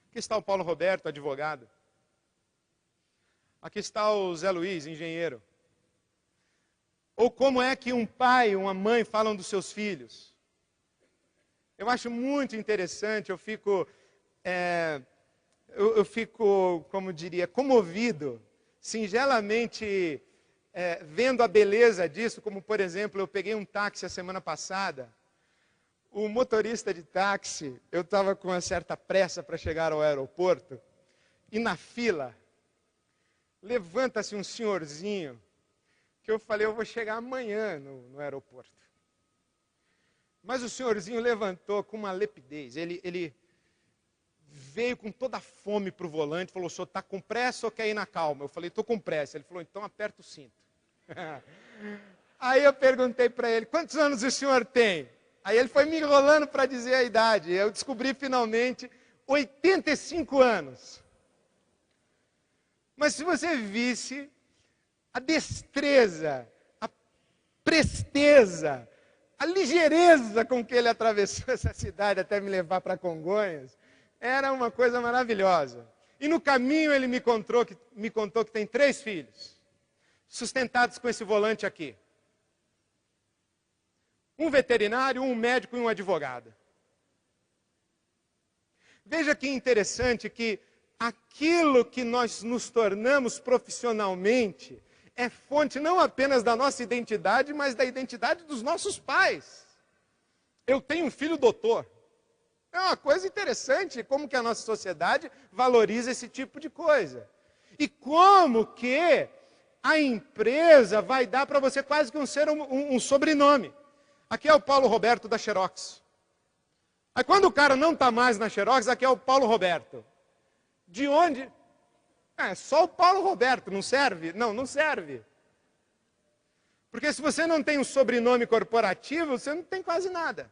Speaker 1: Aqui está o Paulo Roberto, advogado. Aqui está o Zé Luiz, engenheiro. Ou como é que um pai, uma mãe falam dos seus filhos. Eu acho muito interessante, eu fico, como diria, comovido, singelamente vendo a beleza disso, como por exemplo, eu peguei um táxi a semana passada, o motorista de táxi, eu estava com uma certa pressa para chegar ao aeroporto, e na fila, levanta-se um senhorzinho, que eu falei, eu vou chegar amanhã no aeroporto. Mas o senhorzinho levantou com uma lepidez, ele veio com toda a fome para o volante, falou: o senhor está com pressa ou quer ir na calma? Eu falei: estou com pressa. Ele falou: então aperta o cinto. Aí eu perguntei para ele, quantos anos o senhor tem? Aí ele foi me enrolando para dizer a idade. Eu descobri finalmente 85 anos. Mas se você visse a destreza, a presteza, a ligeireza com que ele atravessou essa cidade até me levar para Congonhas, era uma coisa maravilhosa. E no caminho ele me contou que tem 3 filhos, sustentados com esse volante aqui. Um veterinário, um médico e um advogado. Veja que interessante que aquilo que nós nos tornamos profissionalmente é fonte não apenas da nossa identidade, mas da identidade dos nossos pais. Eu tenho um filho doutor. É uma coisa interessante como que a nossa sociedade valoriza esse tipo de coisa. E como que a empresa vai dar para você quase que um sobrenome. Aqui é o Paulo Roberto da Xerox. Aí quando o cara não está mais na Xerox, aqui é o Paulo Roberto. De onde? Só o Paulo Roberto, não serve? Não, não serve. Porque se você não tem um sobrenome corporativo, você não tem quase nada.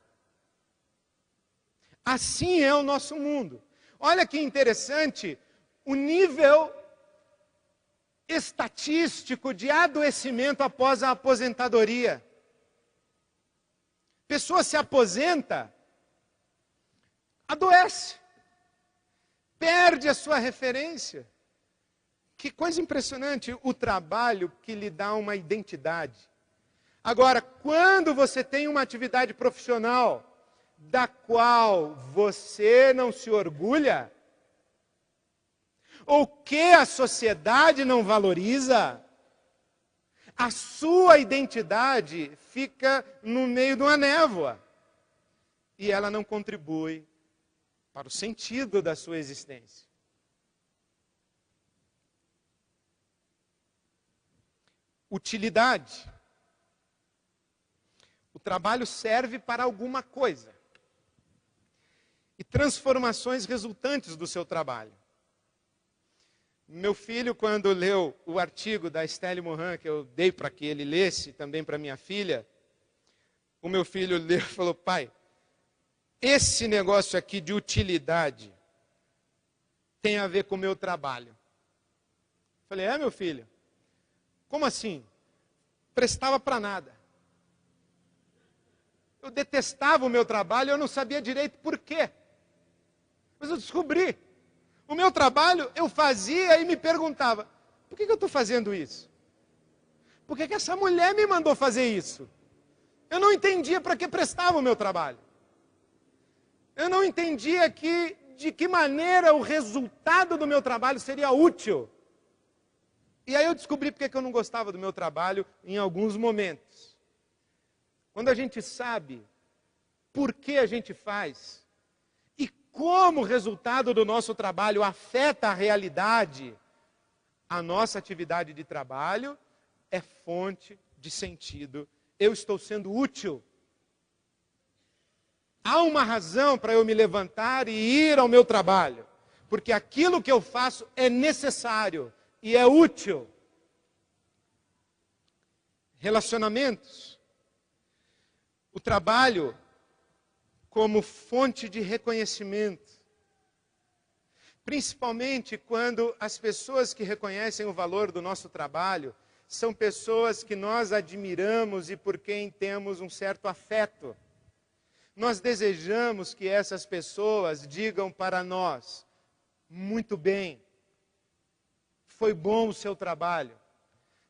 Speaker 1: Assim é o nosso mundo. Olha que interessante, o nível estatístico de adoecimento após a aposentadoria. Pessoa se aposenta, adoece, perde a sua referência. Que coisa impressionante, o trabalho que lhe dá uma identidade. Agora, quando você tem uma atividade profissional da qual você não se orgulha, ou que a sociedade não valoriza, a sua identidade fica no meio de uma névoa. E ela não contribui para o sentido da sua existência. Utilidade. O trabalho serve para alguma coisa. E transformações resultantes do seu trabalho. Meu filho, quando leu o artigo da Estelle Morin, que eu dei para que ele lesse, também para minha filha, o meu filho leu e falou, pai, esse negócio aqui de utilidade tem a ver com o meu trabalho. Falei, meu filho? Como assim? Prestava para nada. Eu detestava o meu trabalho, eu não sabia direito por quê. Mas eu descobri. O meu trabalho eu fazia e me perguntava, por que eu estou fazendo isso? Por que essa mulher me mandou fazer isso? Eu não entendia para que prestava o meu trabalho. Eu não entendia de que maneira o resultado do meu trabalho seria útil. E aí eu descobri porque eu não gostava do meu trabalho em alguns momentos. Quando a gente sabe por que a gente faz e como o resultado do nosso trabalho afeta a realidade, a nossa atividade de trabalho é fonte de sentido. Eu estou sendo útil. Há uma razão para eu me levantar e ir ao meu trabalho, porque aquilo que eu faço é necessário e é útil. Relacionamentos. O trabalho como fonte de reconhecimento. Principalmente quando as pessoas que reconhecem o valor do nosso trabalho são pessoas que nós admiramos e por quem temos um certo afeto. Nós desejamos que essas pessoas digam para nós, muito bem, foi bom o seu trabalho.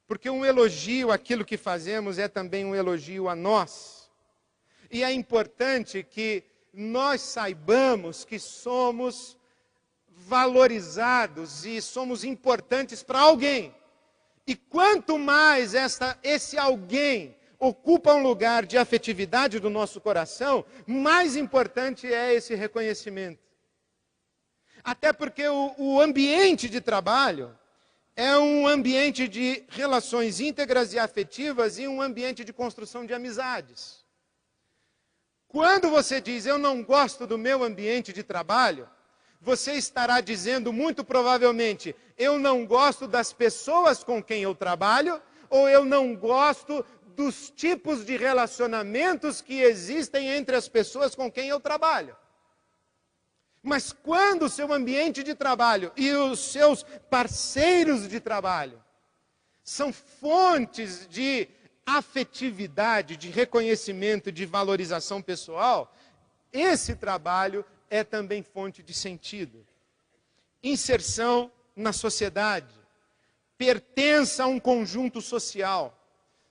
Speaker 1: Porque um elogio àquilo que fazemos é também um elogio a nós. E é importante que nós saibamos que somos valorizados e somos importantes para alguém. E quanto mais esse alguém ocupa um lugar de afetividade do nosso coração, mais importante é esse reconhecimento. Até porque o ambiente de trabalho é um ambiente de relações íntegras e afetivas e um ambiente de construção de amizades. Quando você diz, eu não gosto do meu ambiente de trabalho, você estará dizendo muito provavelmente, eu não gosto das pessoas com quem eu trabalho, ou eu não gosto dos tipos de relacionamentos que existem entre as pessoas com quem eu trabalho. Mas quando o seu ambiente de trabalho e os seus parceiros de trabalho são fontes de afetividade, de reconhecimento, de valorização pessoal, esse trabalho é também fonte de sentido. Inserção na sociedade, pertença a um conjunto social.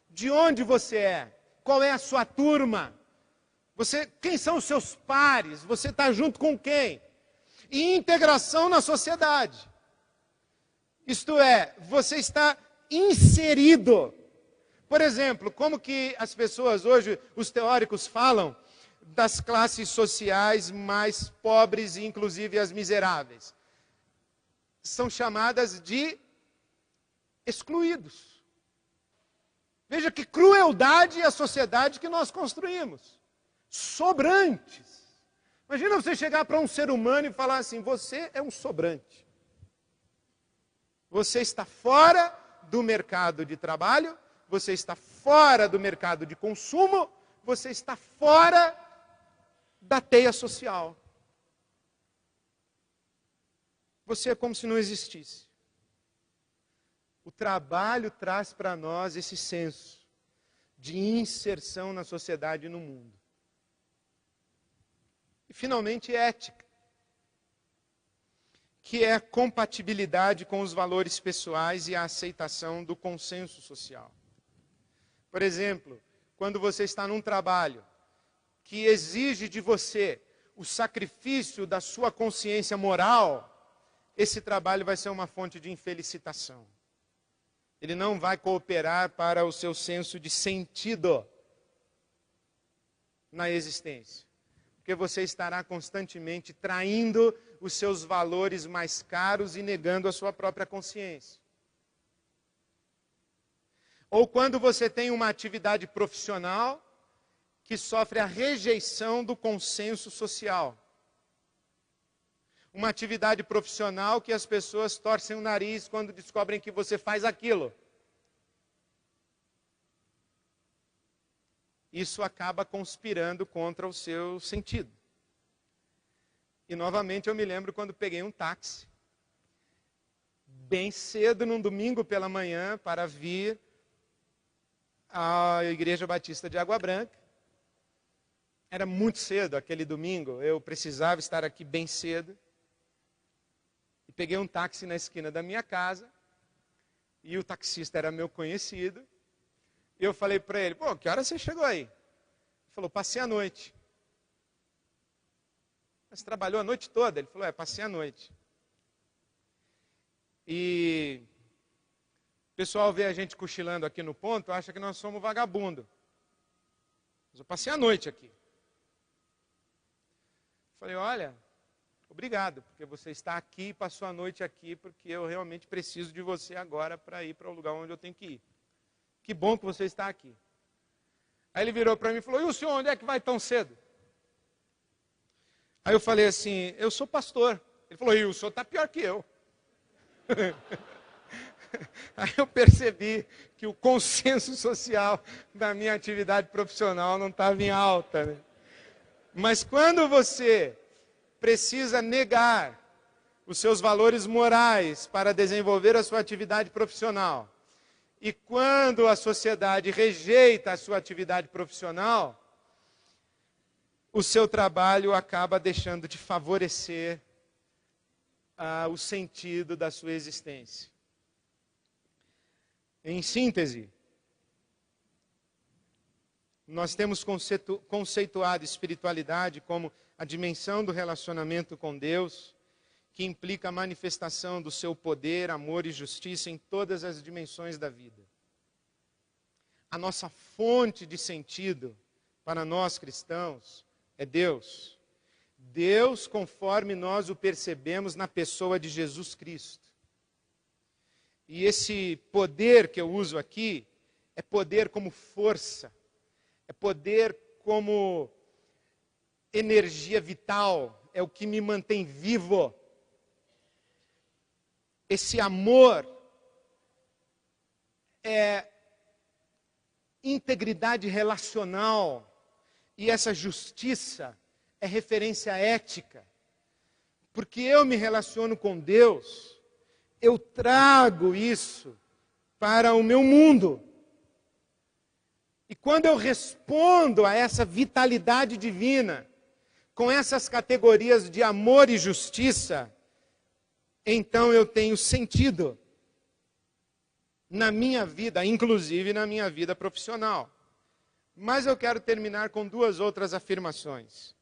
Speaker 1: De onde você é? Qual é a sua turma? Quem são os seus pares? Você está junto com quem? E integração na sociedade. Isto é, você está inserido. Por exemplo, como que as pessoas hoje, os teóricos falam das classes sociais mais pobres e inclusive as miseráveis? São chamadas de excluídos. Veja que crueldade a sociedade que nós construímos. Sobrantes. Imagina você chegar para um ser humano e falar assim: você é um sobrante. Você está fora do mercado de trabalho, você está fora do mercado de consumo, você está fora da teia social. Você é como se não existisse. O trabalho traz para nós esse senso de inserção na sociedade e no mundo. E, finalmente, ética, que é a compatibilidade com os valores pessoais e a aceitação do consenso social. Por exemplo, quando você está num trabalho que exige de você o sacrifício da sua consciência moral, esse trabalho vai ser uma fonte de infelicitação. Ele não vai cooperar para o seu senso de sentido na existência. Porque você estará constantemente traindo os seus valores mais caros e negando a sua própria consciência. Ou quando você tem uma atividade profissional que sofre a rejeição do consenso social. Uma atividade profissional que as pessoas torcem o nariz quando descobrem que você faz aquilo. Isso acaba conspirando contra o seu sentido. E novamente eu me lembro quando peguei um táxi, bem cedo num domingo pela manhã, para vir à Igreja Batista de Água Branca. Era muito cedo aquele domingo, eu precisava estar aqui bem cedo. E peguei um táxi na esquina da minha casa, e o taxista era meu conhecido. E eu falei para ele: pô, que hora você chegou aí? Ele falou: passei a noite. Mas trabalhou a noite toda? Ele falou: passei a noite. E o pessoal vê a gente cochilando aqui no ponto, acha que nós somos vagabundo. Mas eu passei a noite aqui. Falei: olha, obrigado, porque você está aqui e passou a noite aqui, porque eu realmente preciso de você agora para ir para o lugar onde eu tenho que ir. Que bom que você está aqui. Aí ele virou para mim e falou: e o senhor, onde é que vai tão cedo? Aí eu falei assim: eu sou pastor. Ele falou: e o senhor está pior que eu. Aí eu percebi que o consenso social da minha atividade profissional não estava em alta, né? Mas quando você precisa negar os seus valores morais para desenvolver a sua atividade profissional, e quando a sociedade rejeita a sua atividade profissional, o seu trabalho acaba deixando de favorecer o sentido da sua existência. Em síntese, nós temos conceituado espiritualidade como a dimensão do relacionamento com Deus, que implica a manifestação do seu poder, amor e justiça em todas as dimensões da vida. A nossa fonte de sentido para nós cristãos é Deus. Deus conforme nós o percebemos na pessoa de Jesus Cristo. E esse poder que eu uso aqui é poder como força, é poder como energia vital, é o que me mantém vivo. Esse amor é integridade relacional. E essa justiça é referência ética. Porque eu me relaciono com Deus, eu trago isso para o meu mundo. E quando eu respondo a essa vitalidade divina, com essas categorias de amor e justiça, então eu tenho sentido na minha vida, inclusive na minha vida profissional. Mas eu quero terminar com duas outras afirmações.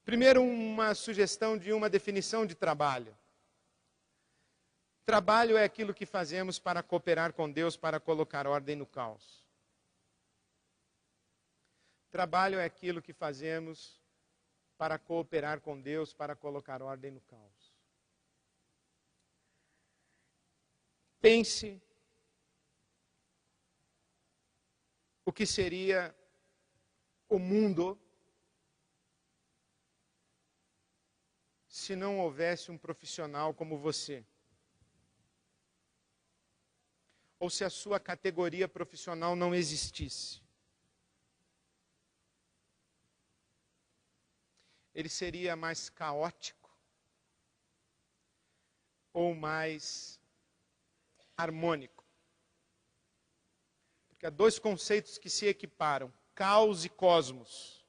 Speaker 1: Primeiro, uma sugestão de uma definição de trabalho. Trabalho é aquilo que fazemos para cooperar com Deus, para colocar ordem no caos. Trabalho é aquilo que fazemos para cooperar com Deus, para colocar ordem no caos. Pense o que seria o mundo se não houvesse um profissional como você. Ou se a sua categoria profissional não existisse. Ele seria mais caótico ou mais harmônico? Porque há dois conceitos que se equiparam: caos e cosmos.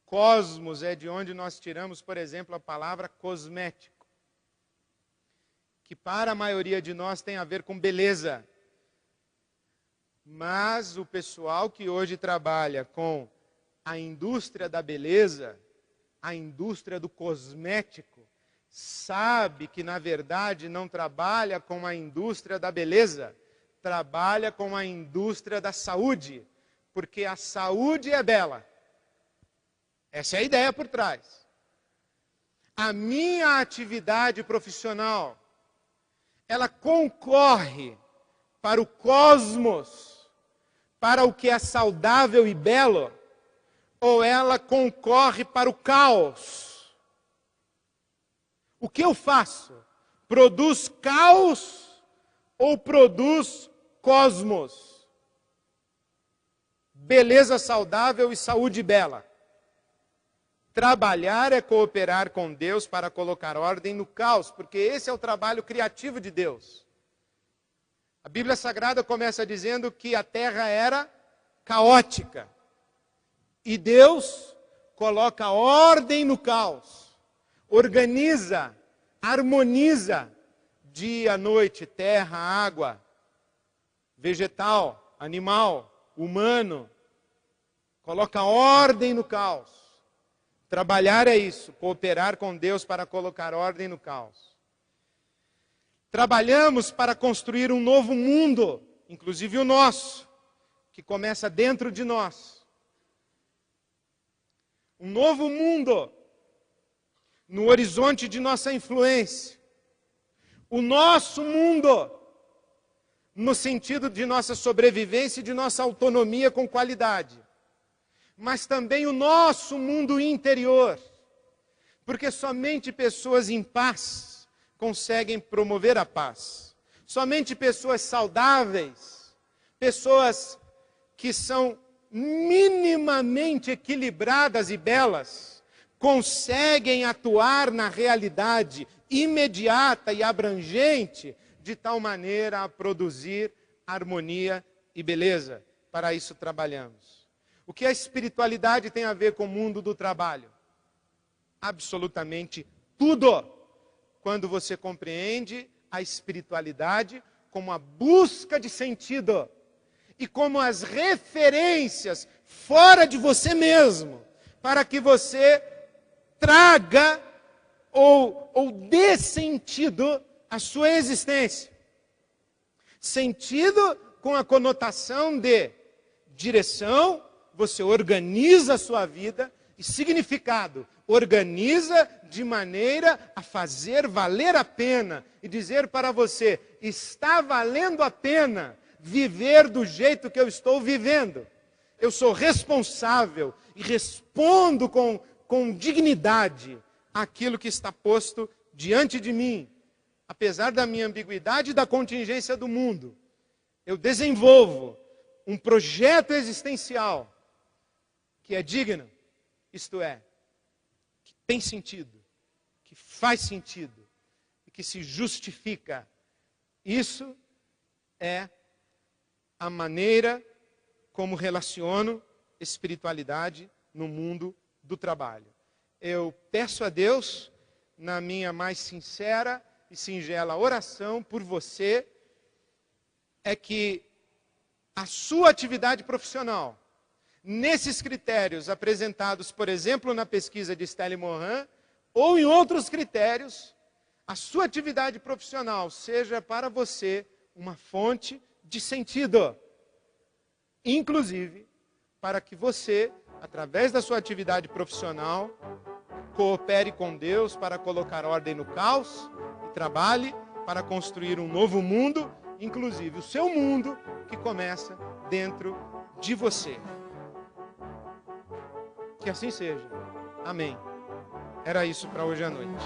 Speaker 1: Cosmos é de onde nós tiramos, por exemplo, a palavra cosmético, que para a maioria de nós tem a ver com beleza. Mas o pessoal que hoje trabalha com a indústria da beleza, a indústria do cosmético, sabe que na verdade não trabalha com a indústria da beleza, trabalha com a indústria da saúde, porque a saúde é bela. Essa é a ideia por trás. A minha atividade profissional, ela concorre para o cosmos, para o que é saudável e belo, ou ela concorre para o caos? O que eu faço? Produz caos ou produz cosmos? Beleza saudável e saúde bela. Trabalhar é cooperar com Deus para colocar ordem no caos, porque esse é o trabalho criativo de Deus. A Bíblia Sagrada começa dizendo que a terra era caótica. E Deus coloca ordem no caos, organiza, harmoniza dia, noite, terra, água, vegetal, animal, humano. Coloca ordem no caos. Trabalhar é isso, cooperar com Deus para colocar ordem no caos. Trabalhamos para construir um novo mundo, inclusive o nosso, que começa dentro de nós. Um novo mundo no horizonte de nossa influência. O nosso mundo no sentido de nossa sobrevivência e de nossa autonomia com qualidade. Mas também o nosso mundo interior. Porque somente pessoas em paz conseguem promover a paz. Somente pessoas saudáveis, pessoas que são minimamente equilibradas e belas, conseguem atuar na realidade imediata e abrangente, de tal maneira a produzir harmonia e beleza. Para isso trabalhamos. O que a espiritualidade tem a ver com o mundo do trabalho? Absolutamente tudo. Quando você compreende a espiritualidade como a busca de sentido e como as referências fora de você mesmo, para que você traga ou dê sentido à sua existência. Sentido com a conotação de direção, você organiza a sua vida, e significado, organiza de maneira a fazer valer a pena e dizer para você, está valendo a pena viver do jeito que eu estou vivendo. Eu sou responsável e respondo com dignidade aquilo que está posto diante de mim. Apesar da minha ambiguidade e da contingência do mundo, eu desenvolvo um projeto existencial que é digno, isto é, que tem sentido, que faz sentido e que se justifica. Isso é a maneira como relaciono espiritualidade no mundo do trabalho. Eu peço a Deus, na minha mais sincera e singela oração por você, é que a sua atividade profissional, nesses critérios apresentados, por exemplo, na pesquisa de Stella Morin, ou em outros critérios, a sua atividade profissional seja para você uma fonte de sentido. Inclusive, para que você, através da sua atividade profissional, coopere com Deus para colocar ordem no caos e trabalhe para construir um novo mundo, inclusive o seu mundo, que começa dentro de você. Que assim seja. Amém. Era isso para hoje à noite.